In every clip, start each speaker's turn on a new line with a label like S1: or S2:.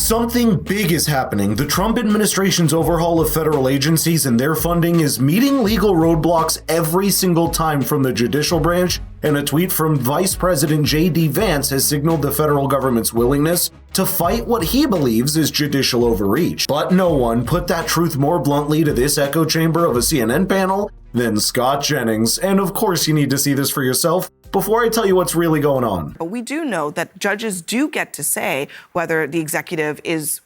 S1: Something big is happening. The Trump administration's overhaul of federal agencies and their funding is meeting legal roadblocks every single time from the judicial branch, and a tweet from Vice President J.D. Vance has signaled the federal government's willingness to fight what he believes is judicial overreach. But no one put that truth more bluntly to this echo chamber of a CNN panel than Scott Jennings. And of course you need to see this for yourself before I tell you what's really going on.
S2: But we do know that judges do get to say whether the executive is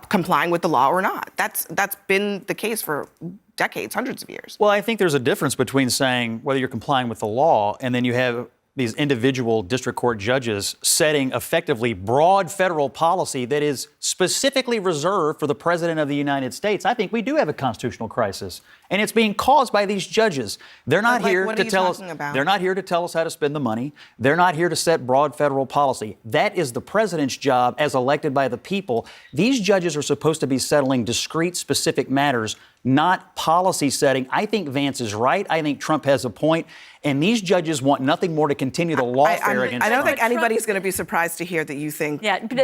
S2: complying with the law or not. That's been the case for decades, hundreds of years.
S3: Well, I think there's a difference between saying whether you're complying with the law and then you have these individual district court judges setting effectively broad federal policy that is specifically reserved for the president of the United States. I think we do have a constitutional crisis, and it's being caused by these judges. They're not here to tell us. They're not here to tell us how to spend the money. They're not here to set broad federal policy. That is the president's job as elected by the people. These judges are supposed to be settling discrete, specific matters, not policy setting. I think Vance is right. I think Trump has a point. And these judges want nothing more to continue the lawfare against
S2: I don't
S3: Trump.
S2: think anybody's going to be surprised to hear that you think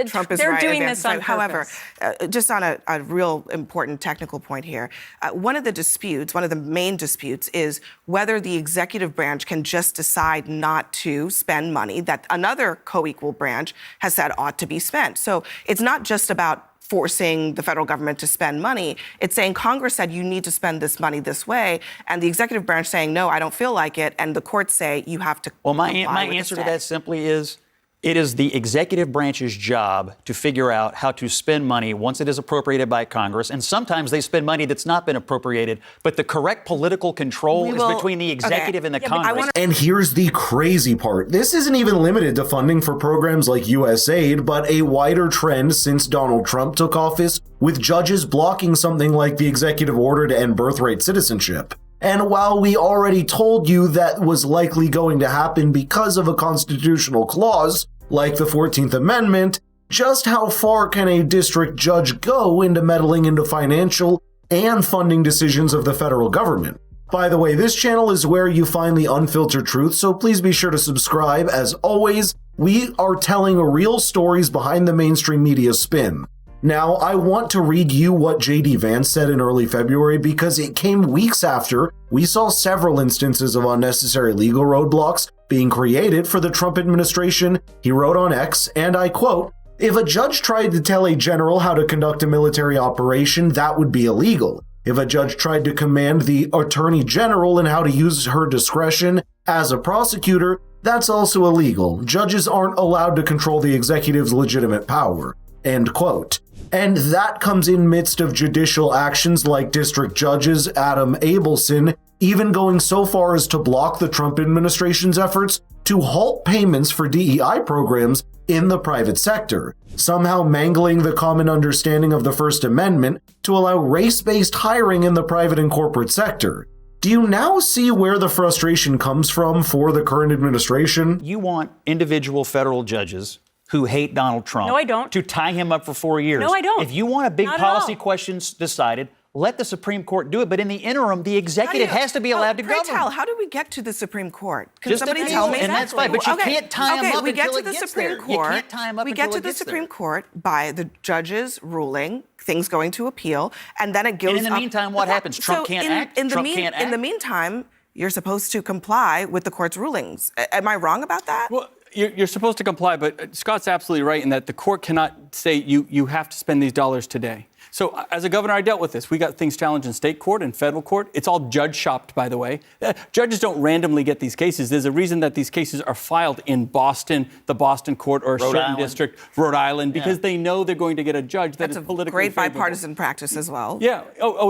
S2: Trump is
S4: they're
S2: right.
S4: doing this on
S2: However,
S4: purpose.
S2: Just on a real important technical point here, one of the main disputes is whether the executive branch can just decide not to spend money that another co-equal branch has said ought to be spent. So it's not just about forcing the federal government to spend money. It's saying Congress said you need to spend this money this way, and the executive branch saying, no, I don't feel like it, and the courts say you have to
S3: Well, my answer to that simply is, it is the executive branch's job to figure out how to spend money once it is appropriated by Congress. And sometimes they spend money that's not been appropriated. But the correct political control is between the executive and the Congress.
S1: And here's the crazy part. This isn't even limited to funding for programs like USAID, but a wider trend since Donald Trump took office, with judges blocking something like the executive order to end birthright citizenship. And while we already told you that was likely going to happen because of a constitutional clause, like the 14th Amendment, just how far can a district judge go into meddling into financial and funding decisions of the federal government? By the way, this channel is where you find the unfiltered truth, so please be sure to subscribe. As always, we are telling real stories behind the mainstream media spin. Now, I want to read you what J.D. Vance said in early February because it came weeks after we saw several instances of unnecessary legal roadblocks being created for the Trump administration. He wrote on X, and I quote, "If a judge tried to tell a general how to conduct a military operation, that would be illegal. If a judge tried to command the attorney general in how to use her discretion as a prosecutor, that's also illegal. Judges aren't allowed to control the executive's legitimate power." End quote. And that comes in midst of judicial actions like District Judges Adam Abelson even going so far as to block the Trump administration's efforts to halt payments for DEI programs in the private sector, somehow mangling the common understanding of the First Amendment to allow race-based hiring in the private and corporate sector. Do you now see where the frustration comes from for the current administration?
S3: You want individual federal judges who hate Donald Trump
S4: No, I don't.
S3: to tie him up for 4 years.
S4: No, I don't.
S3: If you want a big
S4: Not at
S3: policy
S4: all.
S3: questions decided, let the Supreme Court do it. But in the interim, the executive has to be allowed to govern.
S2: Pray tell, how do we get to the Supreme Court? Can
S3: Just
S2: somebody
S3: appeal,
S2: tell me?
S3: and that's fine, but you can't tie him up
S2: we get
S3: until
S2: to
S3: it
S2: the
S3: gets
S2: Supreme
S3: there. You
S2: Court.
S3: can't tie him up
S2: we
S3: until
S2: get to
S3: it
S2: the
S3: gets
S2: Supreme
S3: there.
S2: Court by the judges ruling, things going to appeal, and then it goes up.
S3: And in the meantime, what happens? Trump can't act? Trump can't act?
S2: In the meantime, you're supposed to comply with the court's rulings. Am I wrong about that?
S5: Well, you're supposed to comply, but Scott's absolutely right in that the court cannot say you have to spend these dollars today. So as a governor, I dealt with this. We got things challenged in state court and federal court. It's all judge-shopped, by the way. Judges don't randomly get these cases. There's a reason that these cases are filed in Boston, the Boston court, or a certain district, Rhode Island, because they know they're going to get a judge that is politically
S2: great
S5: favorable.
S2: bipartisan practice as well.
S5: Yeah.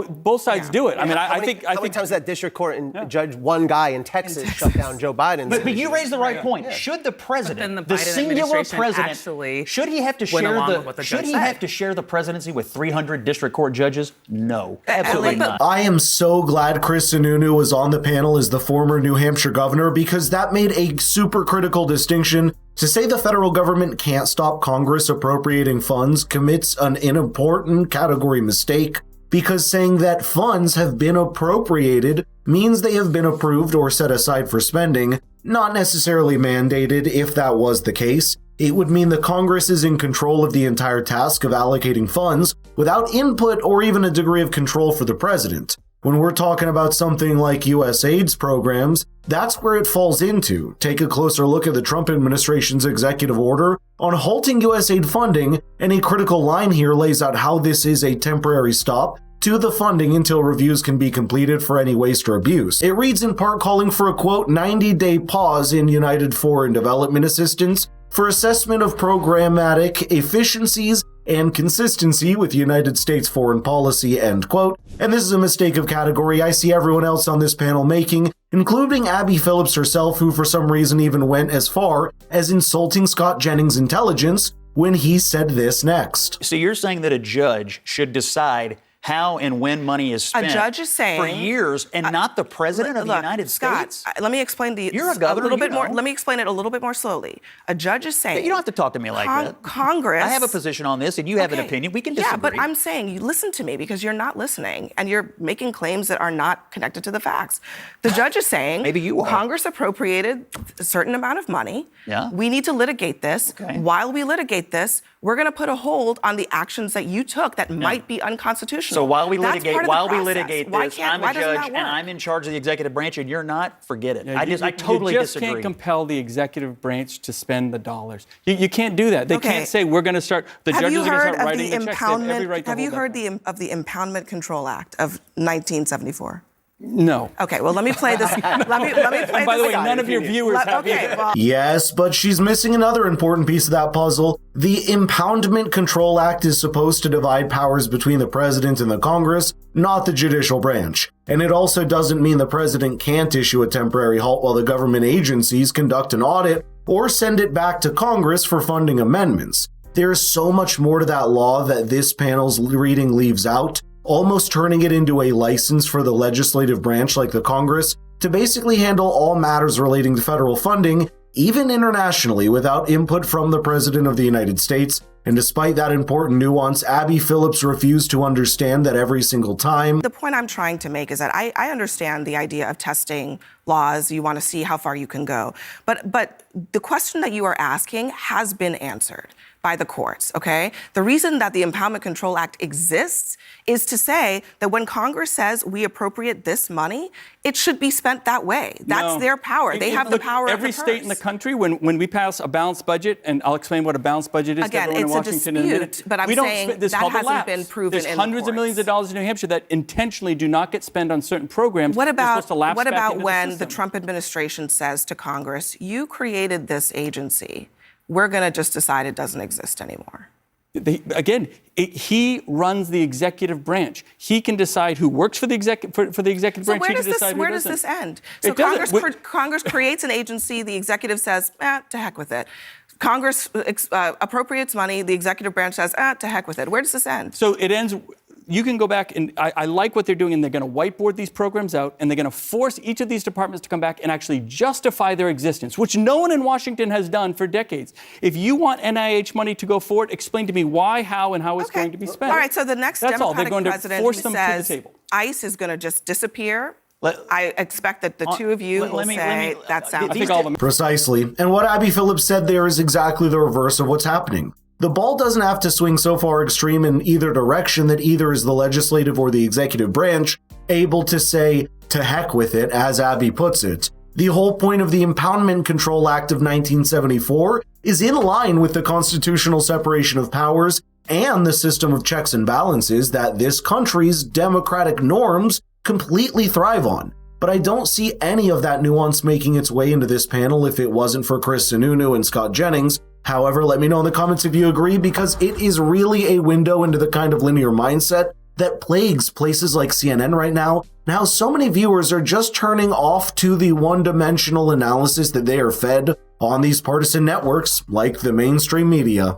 S5: Both sides do it. I mean, I think
S6: how many times that district court and judge one guy in Texas shut down Joe Biden?
S3: But you raised the right point. Should the president, the
S4: Biden
S3: singular president,
S4: actually
S3: should he have to
S4: went
S3: share
S4: along with what the judge said.
S3: have to share the presidency with 300 district court judges? No, absolutely not.
S1: I am so glad Chris Sununu was on the panel as the former New Hampshire governor, because that made a super critical distinction. To say the federal government can't stop Congress appropriating funds commits an important category mistake, because saying that funds have been appropriated means they have been approved or set aside for spending, not necessarily mandated if that was the case. It would mean the Congress is in control of the entire task of allocating funds without input or even a degree of control for the president. When we're talking about something like USAID's programs, that's where it falls into. Take a closer look at the Trump administration's executive order on halting USAID funding, and a critical line here lays out how this is a temporary stop to the funding until reviews can be completed for any waste or abuse. It reads in part calling for a, quote, 90-day pause in United Foreign Development Assistance for assessment of programmatic efficiencies and consistency with United States foreign policy, end quote. And this is a mistake of category I see everyone else on this panel making, including Abby Phillips herself, who for some reason even went as far as insulting Scott Jennings' intelligence when he said this next.
S3: So you're saying that a judge should decide how and when money is spent
S2: a judge is saying,
S3: for years, and not the president of the United States?
S2: Scott, let me explain
S3: You're a governor,
S2: a little bit
S3: you know.
S2: more. Let me explain it a little bit more slowly. A judge is saying,
S3: You don't have to talk to me like that.
S2: Congress.
S3: I have a position on this, and you have an opinion. We can disagree.
S2: Yeah, but I'm saying you listen to me because you're not listening, and you're making claims that are not connected to the facts. The judge is saying,
S3: Maybe you are.
S2: Congress appropriated a certain amount of money.
S3: Yeah.
S2: We need to litigate this.
S3: Okay.
S2: While we litigate this, we're going to put a hold on the actions that you took that might be unconstitutional.
S3: So while we
S2: That's
S3: litigate,
S2: part of the process. Why
S3: this,
S2: can't-
S3: I'm
S2: why
S3: a
S2: doesn't
S3: judge
S2: that
S3: and
S2: work?
S3: I'm in charge of the executive branch, and you're not. Forget it.
S5: Yeah,
S3: I totally
S5: you just
S3: disagree.
S5: can't compel the executive branch to spend the dollars. You can't do that. They
S2: Okay.
S5: can't say we're going to start. The
S2: Have
S5: judges
S2: you
S5: are going to
S2: heard
S5: start
S2: of
S5: writing
S2: the
S5: the checks. They have every
S2: impoundment?
S5: right to
S2: Have you
S5: hold
S2: heard
S5: that.
S2: of the Impoundment Control Act of 1974?
S5: No.
S2: Okay, well, let me play this. let me play
S5: And by the
S2: this.
S5: way, none of your viewers have
S2: Okay,
S5: either.
S2: well,
S1: Yes, but she's missing another important piece of that puzzle. The Impoundment Control Act is supposed to divide powers between the president and the Congress, not the judicial branch. And it also doesn't mean the president can't issue a temporary halt while the government agencies conduct an audit or send it back to Congress for funding amendments. There is so much more to that law that this panel's reading leaves out, almost turning it into a license for the legislative branch like the Congress to basically handle all matters relating to federal funding, even internationally, without input from the President of the United States. And despite that important nuance, Abby Phillips refused to understand that every single time.
S2: the point I'm trying to make is that I understand the idea of testing laws. You want to see how far you can go. But the question that you are asking has been answered by the courts, okay? The reason that the Impoundment Control Act exists is to say that when Congress says we appropriate this money, it should be spent that way. That's
S5: No.
S2: their power. They have the
S5: Look,
S2: power of
S5: every
S2: the
S5: state in the
S2: purse.
S5: country, when we pass a balanced budget, and I'll explain what a balanced budget is
S2: Again,
S5: to everyone in
S2: it's a
S5: Washington in a minute.
S2: dispute, but I'm
S5: we don't
S2: saying
S5: spend, this is
S2: that
S5: called a
S2: hasn't
S5: lapse.
S2: been proven
S5: There's
S2: in the
S5: hundreds of millions of
S2: courts.
S5: dollars in New Hampshire that intentionally do not get spent on certain programs.
S2: What
S5: They're supposed to lapse
S2: what
S5: back
S2: about
S5: into
S2: when
S5: system.
S2: the Trump administration says to Congress, you created this agency, we're going to just decide it doesn't exist anymore?
S5: He runs the executive branch. He can decide who works for the executive branch.
S2: So where
S5: He
S2: does
S5: can decide
S2: where
S5: who
S2: does
S5: doesn't.
S2: this end? So
S5: It doesn't.
S2: Congress creates an agency, the executive says, to heck with it. Congress appropriates money, the executive branch says, to heck with it. Where does this end?
S5: So it ends. You can go back, and I like what they're doing, and they're going to whiteboard these programs out, and they're going to force each of these departments to come back and actually justify their existence, which no one in Washington has done for decades. If you want NIH money to go forward, explain to me why, how, and how it's going to be spent.
S2: All right, so the next
S5: That's all. They're
S2: Democratic
S5: going to
S2: president
S5: force
S2: who
S5: them
S2: says
S5: to the table.
S2: ICE is going to just disappear, I expect that the two of you will say that sounds
S5: I think all of them.
S1: Precisely. And what Abby Phillips said there is exactly the reverse of what's happening. The ball doesn't have to swing so far extreme in either direction that either is the legislative or the executive branch able to say, to heck with it, as Abby puts it. The whole point of the Impoundment Control Act of 1974 is in line with the constitutional separation of powers and the system of checks and balances that this country's democratic norms completely thrive on. But I don't see any of that nuance making its way into this panel if it wasn't for Chris Sununu and Scott Jennings. However, let me know in the comments if you agree, because it is really a window into the kind of linear mindset that plagues places like CNN right now, and how so many viewers are just turning off to the one-dimensional analysis that they are fed on these partisan networks like the mainstream media.